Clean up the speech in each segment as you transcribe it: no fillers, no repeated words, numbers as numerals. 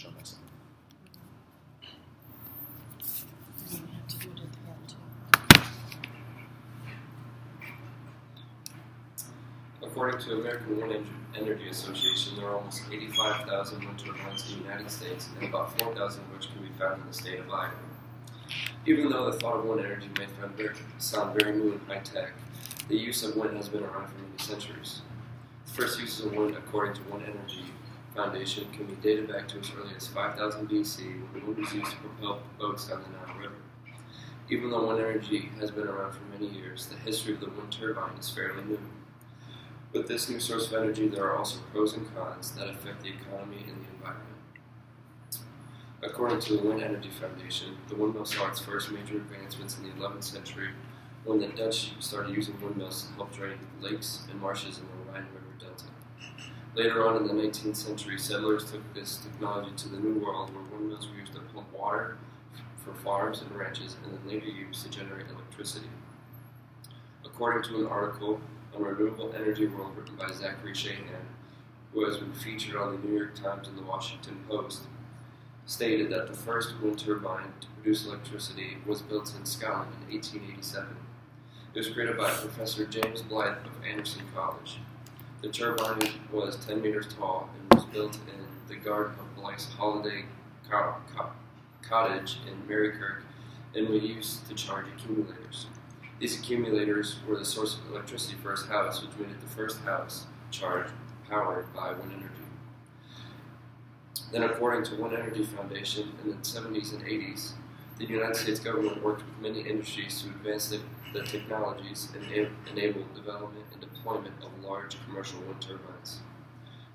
show myself. According to American Wind Energy Association, there are almost 85,000 wind turbines in the United States, and about 4,000 of which can be found in the state of Iowa. Even though the thought of wind energy may sound very new and high-tech, the use of wind has been around for many centuries. The first uses of wind, according to Wind Energy Foundation, can be dated back to as early as 5000 BC, when wind was used to propel boats down the Nile River. Even though wind energy has been around for many years, the history of the wind turbine is fairly new. With this new source of energy, there are also pros and cons that affect the economy and the environment. According to the Wind Energy Foundation, the windmill saw its first major advancements in the 11th century when the Dutch started using windmills to help drain lakes and marshes in the Rhine River Delta. Later on in the 19th century, settlers took this technology to the New World, where windmills were used to pump water for farms and ranches, and then later used to generate electricity. According to an article on Renewable Energy World written by Zachary Shahan, who has been featured on the New York Times and the Washington Post, stated that the first wind turbine to produce electricity was built in Scotland in 1887. It was created by Professor James Blythe of Anderson College. The turbine was 10 meters tall and was built in the garden of Blythe's Holiday Cottage in Marykirk and was used to charge accumulators. These accumulators were the source of electricity for his house, which made it the first house powered by wind energy. Then, according to Wind Energy Foundation, in the 70s and 80s, the United States government worked with many industries to advance the technologies and enable development and deployment of large commercial wind turbines.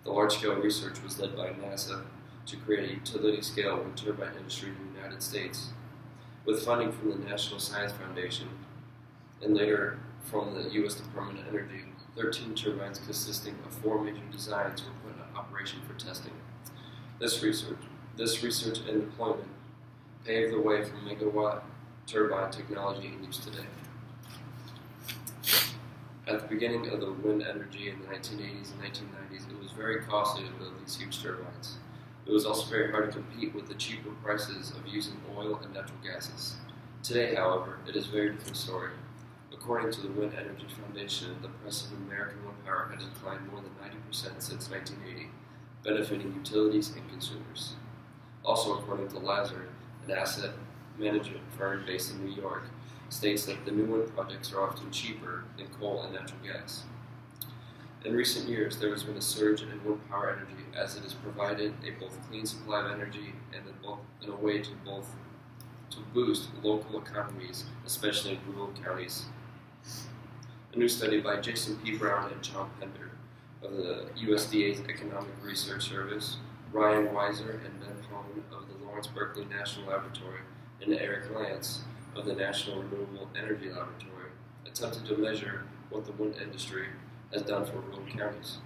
The large-scale research was led by NASA to create a utility-scale wind turbine industry in the United States. With funding from the National Science Foundation, and later from the U.S. Department of Energy, 13 turbines consisting of 4 major designs were put into operation for testing. This research and deployment paved the way for megawatt turbine technology in use today. At the beginning of the wind energy in the 1980s and 1990s, it was very costly to build these huge turbines. It was also very hard to compete with the cheaper prices of using oil and natural gases. Today, however, it is a very different story. According to the Wind Energy Foundation, the price of American wind power has declined more than 90% since 1980, benefiting utilities and consumers. Also, according to Lazard, an asset management firm based in New York, states that the new wind projects are often cheaper than coal and natural gas. In recent years, there has been a surge in wind power energy as it has provided a both clean supply of energy and a way to boost local economies, especially in rural counties. A new study by Jason P. Brown and John Pender of the USDA's Economic Research Service, Ryan Weiser and Ben Hone of the Lawrence Berkeley National Laboratory, and Eric Lance of the National Renewable Energy Laboratory attempted to measure what the wind industry has done for rural counties.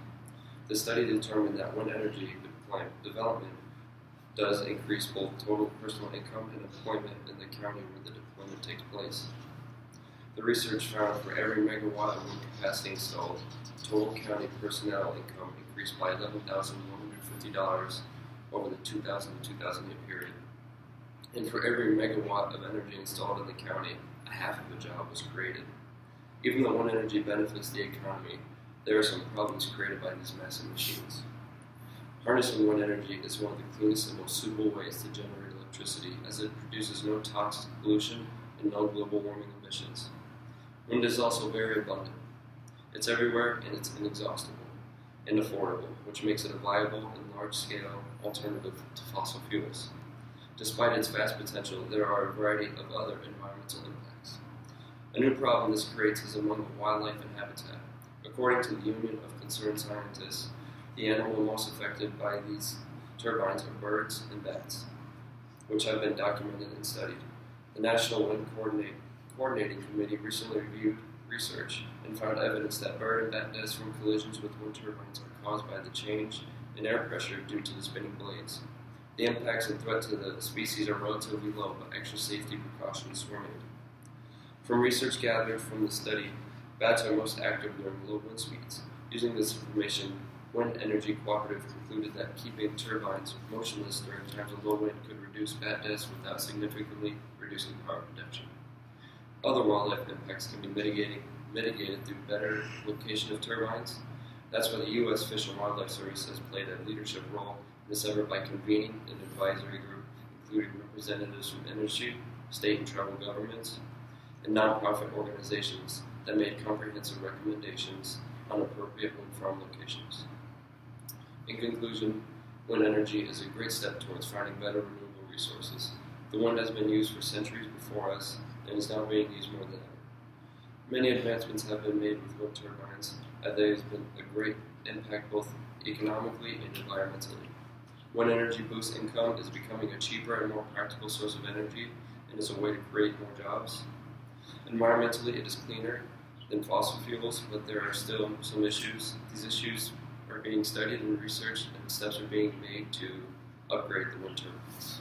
The study determined that wind energy development does increase both total personal income and employment in the county where the deployment takes place. The research found for every megawatt of wind capacity installed, total county personnel income increased by $11,150 over the 2000 to 2008 period. And for every megawatt of energy installed in the county, a half of a job was created. Even though wind energy benefits the economy, there are some problems created by these massive machines. Harnessing wind energy is one of the cleanest and most suitable ways to generate electricity, as it produces no toxic pollution and no global warming emissions. Wind is also very abundant. It's everywhere and it's inexhaustible and affordable, which makes it a viable and large-scale alternative to fossil fuels. Despite its vast potential, there are a variety of other environmental impacts. A new problem this creates is among the wildlife and habitat. According to the Union of Concerned Scientists, the animal most affected by these turbines are birds and bats, which have been documented and studied. The National Wind Coordinating Committee recently reviewed research and found evidence that bird and bat deaths from collisions with wind turbines are caused by the change in air pressure due to the spinning blades. The impacts and threat to the species are relatively low, but extra safety precautions were made. From research gathered from the study, bats are most active during low wind speeds. Using this information, Wind Energy Cooperative concluded that keeping turbines motionless during times of low wind could reduce bat deaths without significantly reducing power production. Other wildlife impacts can be mitigated through better location of turbines. That's why the U.S. Fish and Wildlife Service has played a leadership role in this effort by convening an advisory group, including representatives from industry, state and tribal governments, and nonprofit organizations that made comprehensive recommendations on appropriate wind farm locations. In conclusion, wind energy is a great step towards finding better renewable resources. The wind has been used for centuries before us and is now being used more than ever. Many advancements have been made with wind turbines, as there has been a great impact both economically and environmentally. Wind energy boosts income, is becoming a cheaper and more practical source of energy, and is a way to create more jobs. Environmentally, it is cleaner than fossil fuels, but there are still some issues. These issues are being studied and researched, and steps are being made to upgrade the wind turbines.